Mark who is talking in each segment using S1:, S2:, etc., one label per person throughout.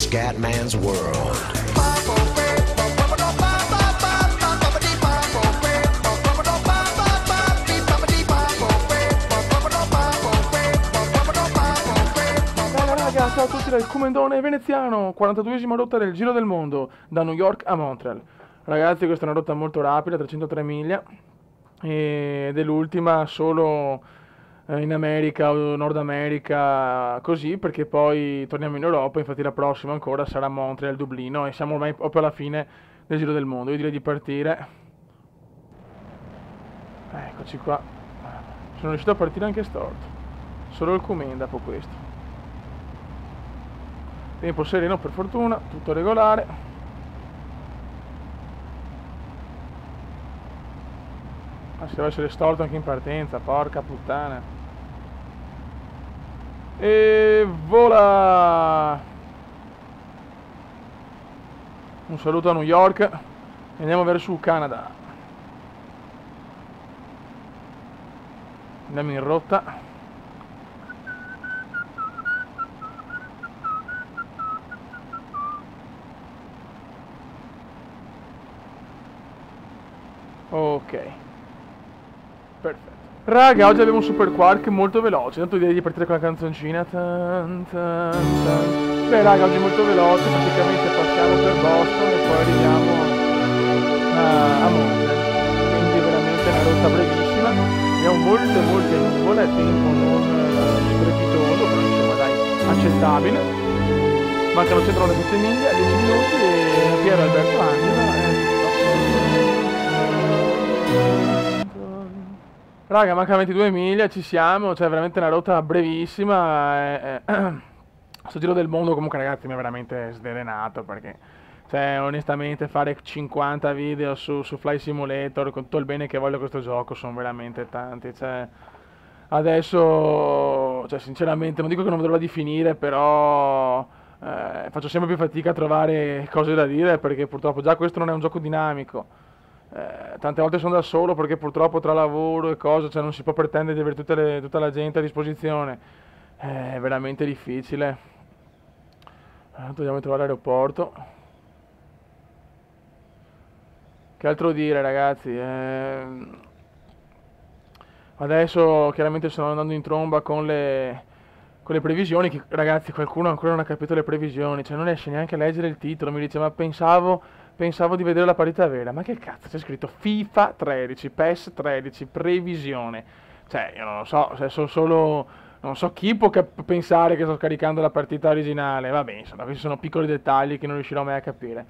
S1: Scatman's World.
S2: Raga, ciao a tutti dal Comendone veneziano, 42esima rotta del Giro del Mondo, da New York a Montreal. Ragazzi, questa è una rotta molto rapida, 303 miglia, ed è l'ultima solo in America o Nord America, così, perché poi torniamo in Europa. Infatti la prossima ancora sarà Montreal, Dublino, e siamo ormai proprio alla fine del Giro del Mondo. Io direi di partire. Eccoci qua. Sono riuscito a partire anche storto, solo il Comenda dopo questo. Tempo sereno per fortuna, tutto regolare. Ma se deve essere storto anche in partenza, porca puttana. E vola! Un saluto a New York e andiamo verso il Canada. Andiamo in rotta. Ok, perfetto. Raga, oggi abbiamo un super quark molto veloce. Tanto direi di partire con la canzoncina. Beh raga, oggi è molto veloce. Praticamente passiamo per Boston e poi arriviamo a Montreal. Quindi veramente una rotta brevissima. Abbiamo molte nuvole, tempo non strepitoso, però insomma dai, accettabile. Mancano 197 miglia, 10 minuti e Piero Alberto Angela. Raga, manca 22 miglia, ci siamo, cioè veramente una rotta brevissima. Sto Giro del Mondo comunque ragazzi mi ha veramente sdelenato, perché cioè onestamente fare 50 video su Fly Simulator con tutto il bene che voglio questo gioco sono veramente tanti, cioè adesso cioè sinceramente non dico che non vedo l'ora di finire, però faccio sempre più fatica a trovare cose da dire, perché purtroppo già questo non è un gioco dinamico. Tante volte sono da solo perché purtroppo tra lavoro e cose, cioè non si può pretendere di avere tutta la gente a disposizione. È veramente difficile. Dobbiamo trovare l'aeroporto. Che altro dire ragazzi? Adesso chiaramente sto andando in tromba con le previsioni, che ragazzi qualcuno ancora non ha capito le previsioni, cioè non riesce neanche a leggere il titolo, mi dice ma pensavo di vedere la parità vera, ma che cazzo c'è scritto FIFA 13, PES 13, previsione, cioè io non lo so, cioè, sono solo, non so chi può pensare che sto caricando la partita originale, vabbè insomma questi sono piccoli dettagli che non riuscirò mai a capire.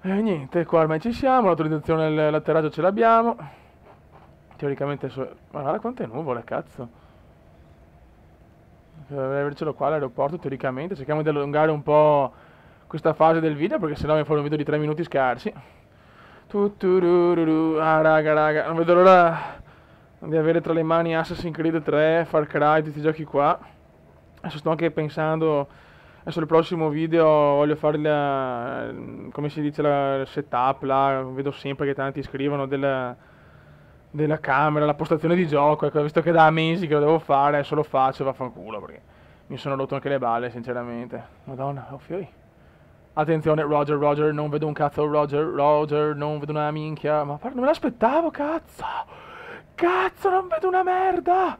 S2: E niente, qua ormai ci siamo, l'autorizzazione all'atterraggio ce l'abbiamo, teoricamente, ma guarda quante nuvole, cazzo. Dovrei avercelo qua all'aeroporto teoricamente. Cerchiamo di allungare un po' questa fase del video, perché sennò mi fa un video di 3 minuti scarsi. Ah raga, non vedo l'ora di avere tra le mani Assassin's Creed 3, Far Cry, tutti questi giochi qua. Adesso sto anche pensando, adesso il prossimo video voglio fare come si dice, il setup là, vedo sempre che tanti scrivono della camera, la postazione di gioco, ecco, visto che da mesi che lo devo fare, adesso lo faccio e vaffanculo, perché mi sono rotto anche le balle, sinceramente. Madonna, oh fiori. Attenzione, Roger, non vedo un cazzo, Roger, non vedo una minchia, ma non me l'aspettavo, cazzo! Cazzo, non vedo una merda!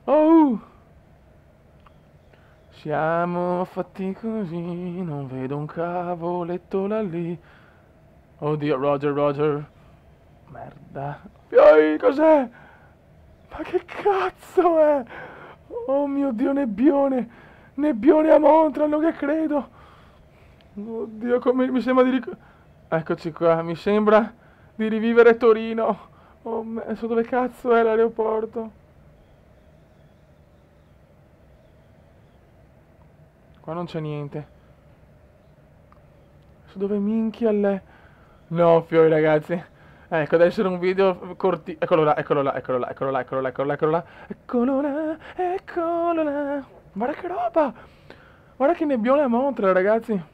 S2: Oh! Siamo fatti così, non vedo un cavoletto là lì. Oddio, Roger. Merda. Fioi, cos'è? Ma che cazzo è? Oh mio Dio, nebbione. Nebbione a Montreal, non che credo. Oddio, come mi sembra di eccoci qua, mi sembra di rivivere Torino. Oh, adesso dove cazzo è l'aeroporto? Qua non c'è niente. Adesso dove minchia l'è? No, fioi ragazzi. Ecco, deve essere un video corti. Eccolo là. Guarda che roba! Guarda che nebbione a Montreal, ragazzi.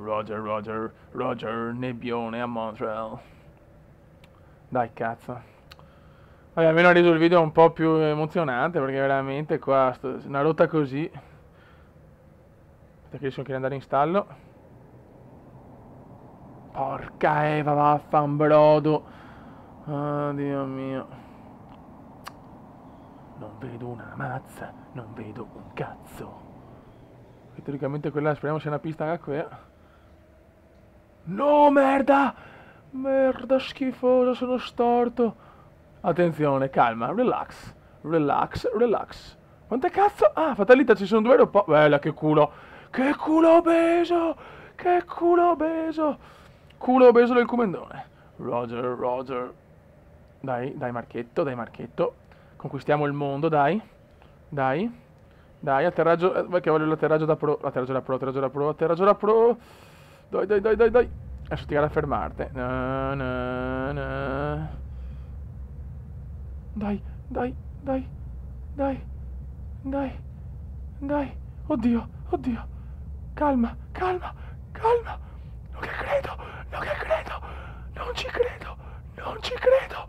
S2: Roger, nebbione a Montreal. Dai, cazzo. Vabbè, almeno ha reso il video un po' più emozionante, perché veramente qua, una rotta così. Aspetta che riesco anche ad andare in stallo. Porca Eva, vaffanbrodo. Oh, Dio mio. Non vedo una mazza, non vedo un cazzo. E teoricamente quella speriamo sia una pista anche qui. No, merda! Merda schifosa, sono storto. Attenzione, calma, relax, relax, relax. Quante cazzo? Ah, fatalità, ci sono due aeroporti. Bella, che culo. Che culo obeso! Che culo obeso! Culo obeso del comandone. Roger, Roger. Dai, dai Marchetto, dai Marchetto. Conquistiamo il mondo, dai. Dai. Dai, atterraggio. Perché voglio l'atterraggio da pro. Atterraggio da pro, atterraggio da pro, atterraggio da pro. Dai, dai, dai, dai, dai. Adesso ti gara a fermarti. Na, na, na. Dai, dai, dai, dai, dai, dai. Oddio, oddio. Calma, calma, calma. Non che credo, non che credo. Non ci credo, non ci credo.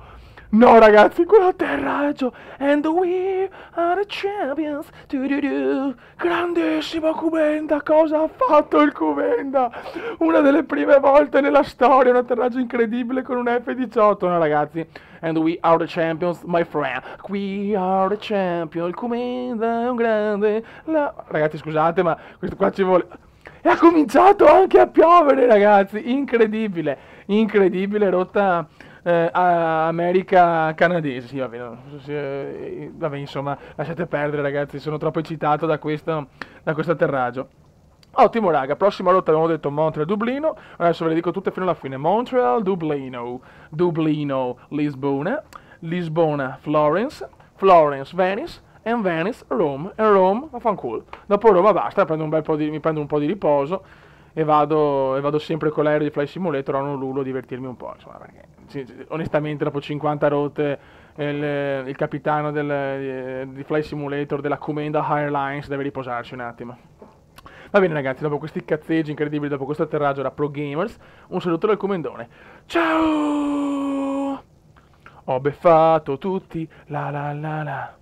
S2: No ragazzi, quello atterraggio. And we are the champions. Du-du-du. Grandissimo Kubenda, cosa ha fatto il Kubenda? Una delle prime volte nella storia, un atterraggio incredibile con un F-18, no ragazzi? And we are the champions, my friend. We are the champions. Il Kubenda è un grande. Ragazzi scusate, ma questo qua ci vuole... E ha cominciato anche a piovere ragazzi, incredibile, incredibile rotta... America canadese, sì, vabbè, insomma, lasciate perdere ragazzi, sono troppo eccitato da questo atterraggio. Ottimo raga, prossima rotta abbiamo detto Montreal-Dublino, adesso ve le dico tutte fino alla fine. Montreal-Dublino, Dublino-Lisbona, Lisbona-Florence, Florence-Venice, and Venice-Rome, e Rome, vaffanculo. Dopo Roma basta, mi prendo un po' di riposo e vado sempre con l'aereo di Flight Simulator a Honolulu a divertirmi un po', insomma, perché onestamente dopo 50 rotte il capitano di Flight Simulator della Comenda Airlines deve riposarsi un attimo. Va bene ragazzi, dopo questi cazzeggi incredibili, dopo questo atterraggio da Pro Gamers, un saluto dal comandone. Ciao! Ho beffato tutti, la la la la.